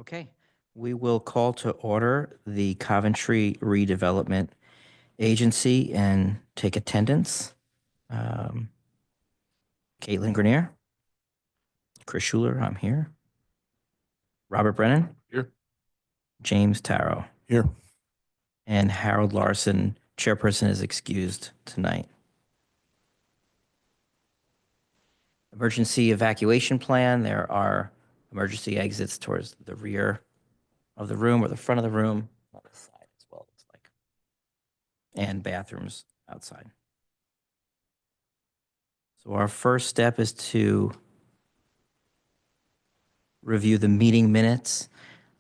Okay, we will call to order the Coventry Redevelopment Agency and take attendance. Caitlin Grenier, Chris Schuler, I'm here. Robert Brennan, Here. James Tarrow, Here. and Harold Larson, chairperson, is excused tonight. Emergency evacuation plan. There are emergency exits towards the rear of the room or the front of the room, on the side as well, looks like, and bathrooms outside. So our first step is to review the meeting minutes.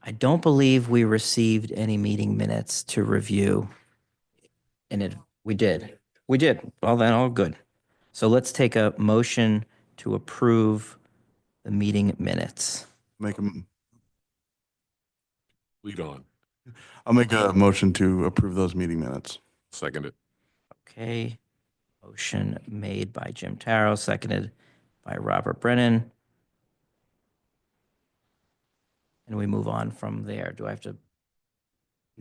I don't believe we received any meeting minutes to review. And we did. We did. Well, then all good. So let's take a motion to approve the meeting minutes. Lead on. I'll make a motion to approve those meeting minutes. Second it. Okay. Motion made by Jim Tarrow, seconded by Robert Brennan. And we move on from there. Do I have to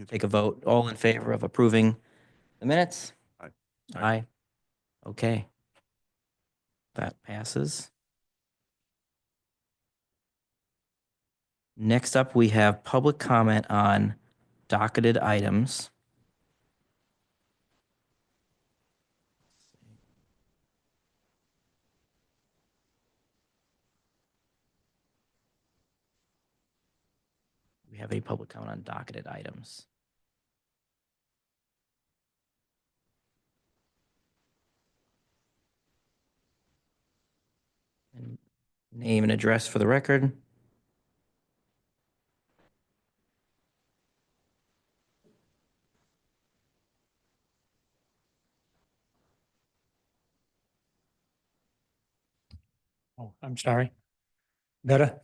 take a vote? All in favor of approving the minutes? Aye. Aye. Okay. That passes. Next up, we have public comment on docketed items. We have a public comment on docketed items. And name and address for the record. Oh, I'm sorry. Better?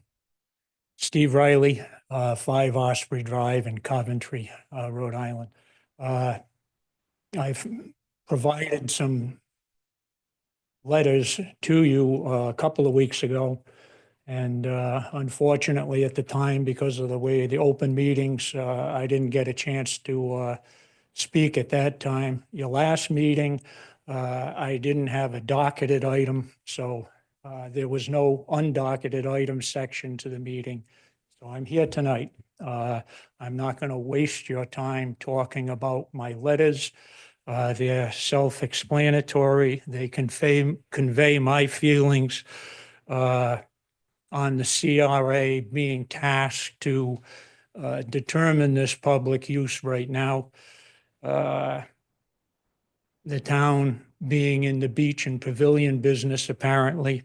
Steve Riley, 5 Osprey Drive in Coventry, Rhode Island. I've provided some letters to you a couple of weeks ago. And unfortunately, at the time, because of the way the open meetings, I didn't get a chance to speak at that time. Your last meeting, I didn't have a docketed item, so there was no undocketed item section to the meeting. So I'm here tonight. I'm not going to waste your time talking about my letters. They're self-explanatory. They convey my feelings on the CRA being tasked to determine this public use right now. The town being in the beach and pavilion business, apparently,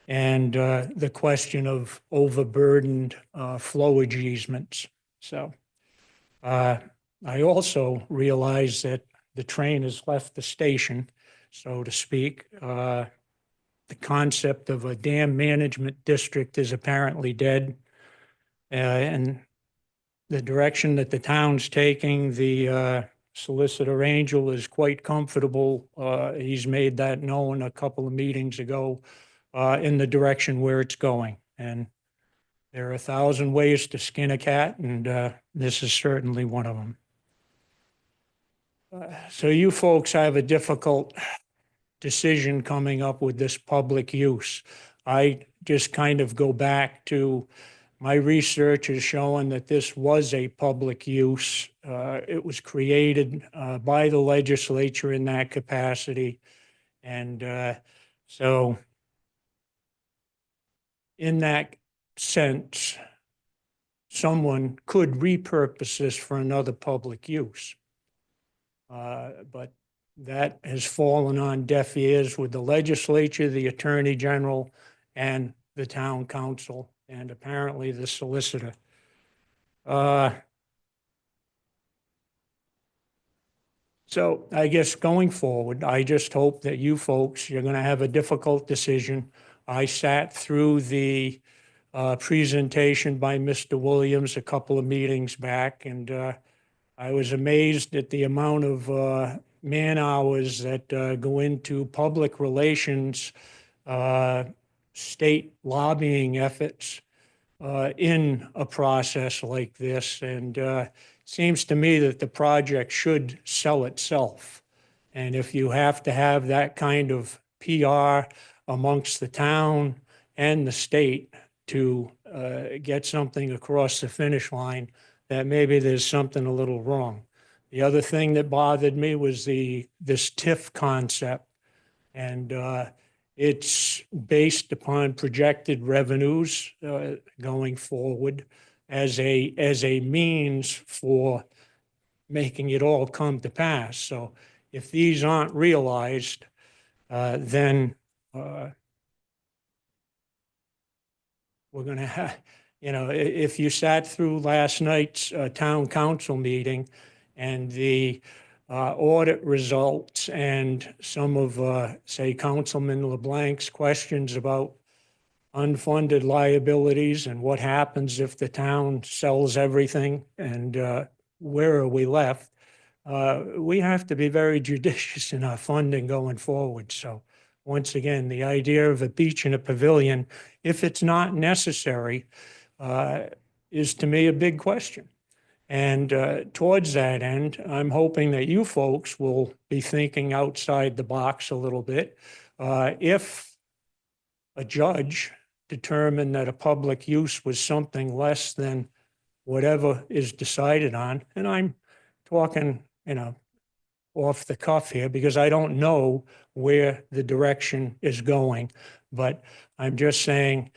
and the question of overburdened flowage easements. So I also realize that the train has left the station, so to speak. The concept of a dam management district is apparently dead. And the direction that the town's taking, the Solicitor Angel is quite comfortable. He's made that known a couple of meetings ago in the direction where it's going. And there are 1,000 ways to skin a cat, and this is certainly one of them. So you folks have a difficult decision coming up with this public use. I just kind of go back to my research is showing that this was a public use. It was created by the legislature in that capacity. And so in that sense, someone could repurpose this for another public use. But that has fallen on deaf ears with the legislature, the attorney general, and the town council, and apparently the solicitor. So I guess going forward, I just hope that you folks, you're going to have a difficult decision. I sat through the presentation by Mr. Williams a couple of meetings back, and I was amazed at the amount of man hours that go into public relations, state lobbying efforts in a process like this. And seems to me that the project should sell itself. And if you have to have that kind of PR amongst the town and the state to get something across the finish line, that maybe there's something a little wrong. The other thing that bothered me was this TIF concept. And it's based upon projected revenues going forward as a means for making it all come to pass. So if these aren't realized, then we're going to have, if you sat through last night's town council meeting and the audit results and some of, say, Councilman LeBlanc's questions about unfunded liabilities and what happens if the town sells everything and where are we left, we have to be very judicious in our funding going forward. So once again, the idea of a beach and a pavilion, if it's not necessary, is to me a big question. And towards that end, I'm hoping that you folks will be thinking outside the box a little bit. If a judge determined that a public use was something less than whatever is decided on, and I'm talking, off the cuff here because I don't know where the direction is going, but I'm just saying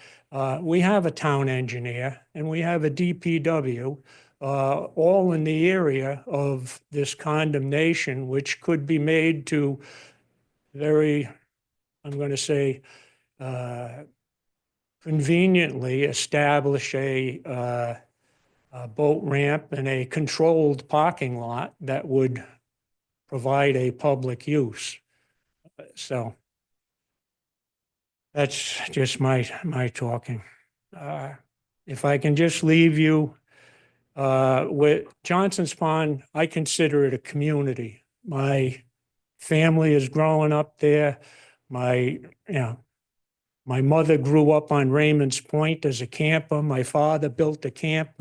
we have a town engineer and we have a DPW all in the area of this condemnation, which could be made to very, I'm going to say, conveniently establish a boat ramp and a controlled parking lot that would provide a public use. So that's just my talking. If I can just leave you with Johnson's Pond, I consider it a community. My family is growing up there. My mother grew up on Raymond's Point as a camper. My father built a camp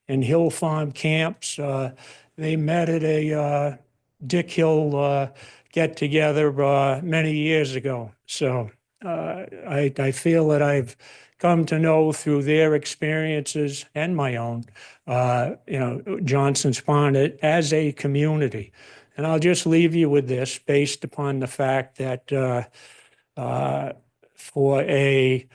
in Hill Farm Camps. They met at a Dick Hill get-together many years ago. So I feel that I've come to know through their experiences and my own, Johnson's Pond as a community. And I'll just leave you with this based upon the fact that for a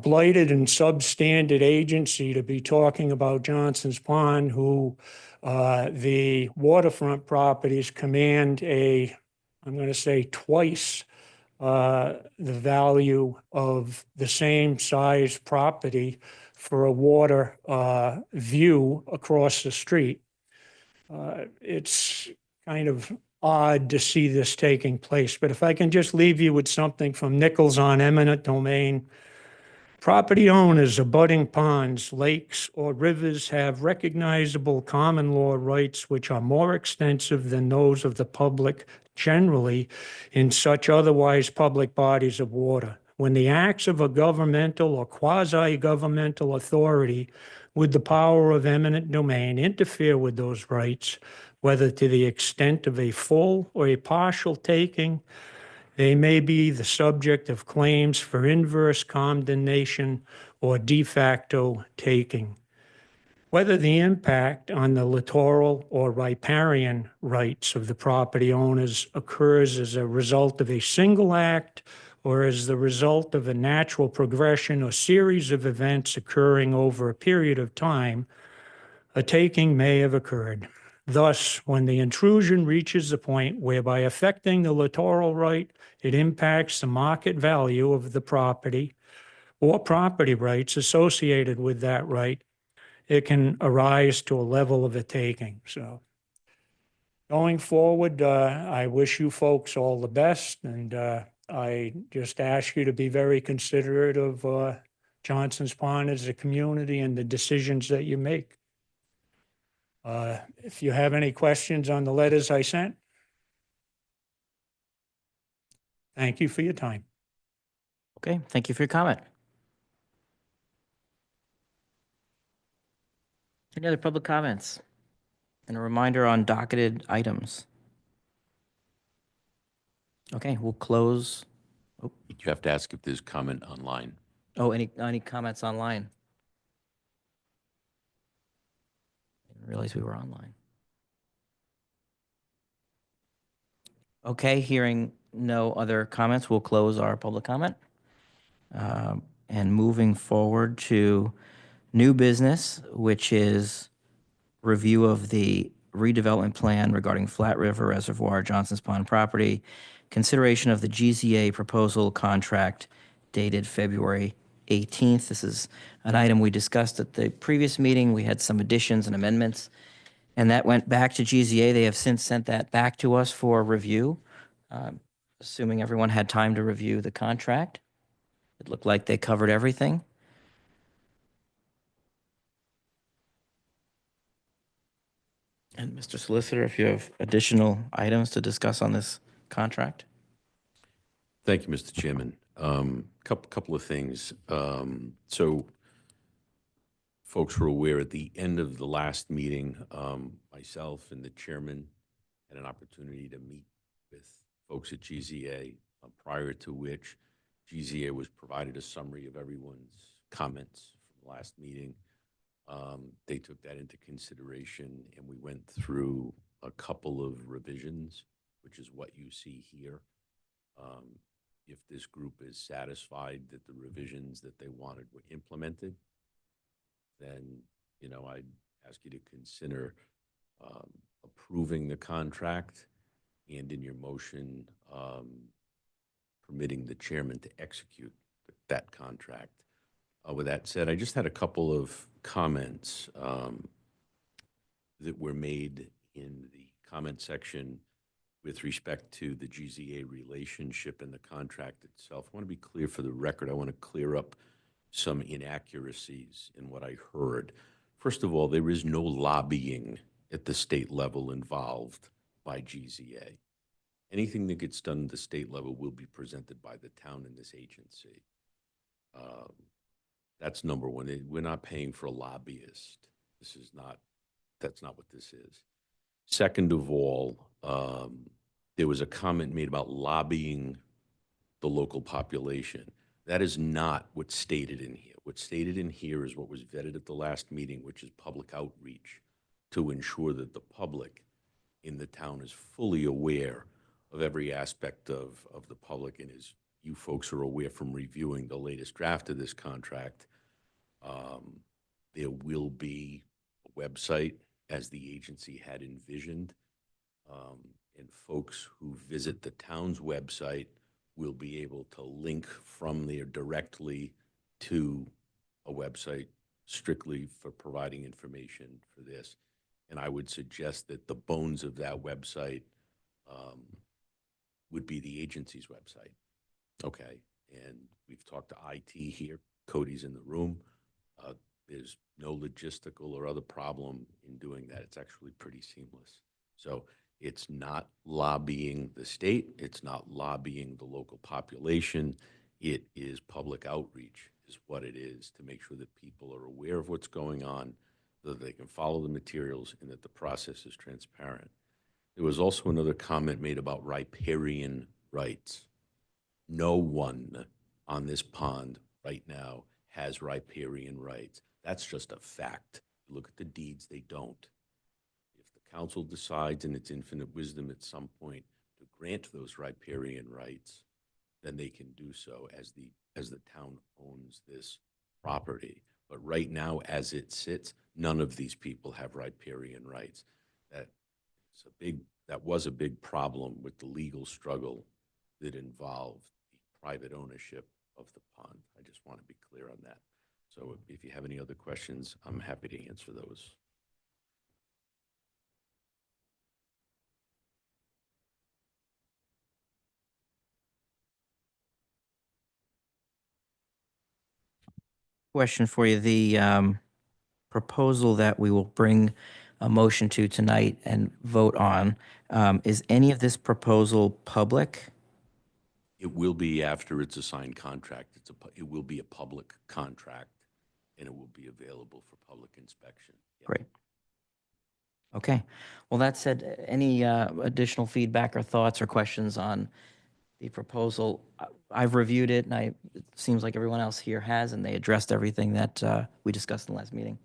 blighted and substandard agency to be talking about Johnson's Pond, who the waterfront properties command I'm going to say twice the value of the same size property for a water view across the street. It's kind of odd to see this taking place, but if I can just leave you with something from Nichols on eminent domain. Property owners abutting ponds, lakes, or rivers have recognizable common law rights which are more extensive than those of the public generally in such otherwise public bodies of water. When the acts of a governmental or quasi-governmental authority with the power of eminent domain interfere with those rights, whether to the extent of a full or a partial taking, they may be the subject of claims for inverse condemnation or de facto taking. Whether the impact on the littoral or riparian rights of the property owners occurs as a result of a single act or as the result of a natural progression or series of events occurring over a period of time, a taking may have occurred. Thus, when the intrusion reaches the point whereby affecting the littoral right, it impacts the market value of the property or property rights associated with that right, it can arise to a level of a taking. So going forward, I wish you folks all the best, and I just ask you to be very considerate of Johnson's Pond as a community and the decisions that you make. If you have any questions on the letters I sent, thank you for your time. Okay, thank you for your comment. Any other public comments? And a reminder on docketed items. Okay, we'll close. You have to ask if there's comment online. Oh, any comments online? Didn't realize we were online. Okay, hearing no other comments, we'll close our public comment. And moving forward to new business, which is review of the redevelopment plan regarding Flat River Reservoir, Johnson's Pond property, consideration of the GZA proposal contract dated February 18th. This is an item we discussed at the previous meeting. We had some additions and amendments, and that went back to GZA. They have since sent that back to us for review. Assuming everyone had time to review the contract. It looked like they covered everything. And Mr. Solicitor, if you have additional items to discuss on this contract? Thank you, Mr. Chairman. Couple of things. So folks were aware at the end of the last meeting, myself and the chairman had an opportunity to meet with folks at GZA, prior to which GZA was provided a summary of everyone's comments from the last meeting. They took that into consideration, and we went through a couple of revisions, which is what you see here. If this group is satisfied that the revisions that they wanted were implemented, then, I'd ask you to consider approving the contract, and in your motion, permitting the chairman to execute that contract. With that said, I just had a couple of comments that were made in the comment section with respect to the GZA relationship and the contract itself. I want to be clear for the record. I want to clear up some inaccuracies in what I heard. First of all, there is no lobbying at the state level involved by GZA. Anything that gets done at the state level will be presented by the town and this agency. That's number one. We're not paying for a lobbyist. That's not what this is. Second of all, there was a comment made about lobbying the local population. That is not what's stated in here. What's stated in here is what was vetted at the last meeting, which is public outreach to ensure that the public in the town is fully aware of every aspect of the public. And as you folks are aware from reviewing the latest draft of this contract, there will be a website as the agency had envisioned. And folks who visit the town's website will be able to link from there directly to a website strictly for providing information for this. And I would suggest that the bones of that website would be the agency's website. Okay, and we've talked to IT here. Cody's in the room. There's no logistical or other problem in doing that. It's actually pretty seamless. So it's not lobbying the state. It's not lobbying the local population. It is public outreach is what it is, to make sure that people are aware of what's going on, so that they can follow the materials and that the process is transparent. There was also another comment made about riparian rights. No one on this pond right now has riparian rights. That's just a fact. Look at the deeds, they don't. If the council decides in its infinite wisdom at some point to grant those riparian rights, then they can do so as the town owns this property. But right now, as it sits, none of these people have riparian rights. That was a big problem with the legal struggle that involved the private ownership of the pond. I just want to be clear on that. So if you have any other questions, I'm happy to answer those. Question for you. The proposal that we will bring a motion to tonight and vote on, is any of this proposal public? It will be after it's a signed contract. It will be a public contract. and it will be available for public inspection. Yeah. Great. Okay. Well, that said, any additional feedback or thoughts or questions on the proposal? I've reviewed it, and it seems like everyone else here has, and they addressed everything that we discussed in the last meeting.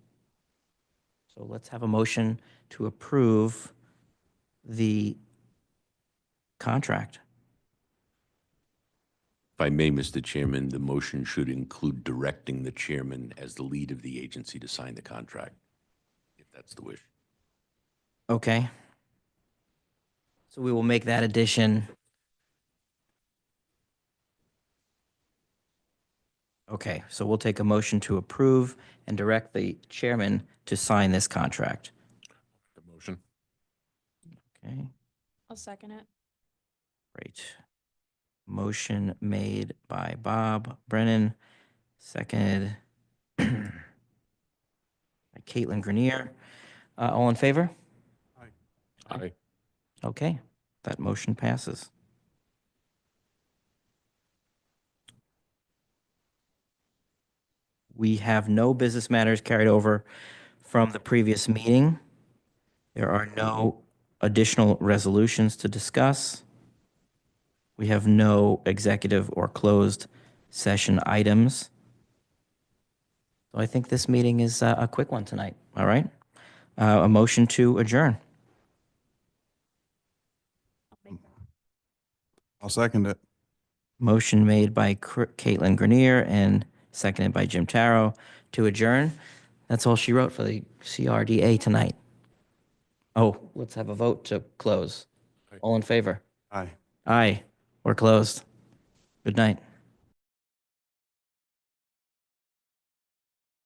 So let's have a motion to approve the contract. If I may, Mr. Chairman, the motion should include directing the chairman as the lead of the agency to sign the contract, if that's the wish. Okay. So we will make that addition. Okay, so we'll take a motion to approve and direct the chairman to sign this contract. The motion. Okay, I'll second it. great. Motion made by Bob Brennan, seconded by Caitlin Grenier. All in favor? Aye. Okay, that motion passes. We have no business matters carried over from the previous meeting. There are no additional resolutions to discuss. We have no executive or closed session items. So I think this meeting is a quick one tonight, all right? A motion to adjourn. I'll second it. Motion made by Caitlin Grenier and seconded by Jim Taro to adjourn. That's all she wrote for the CRDA tonight. Oh, let's have a vote to close. Aye. All in favor? Aye. Aye, we're closed. Good night.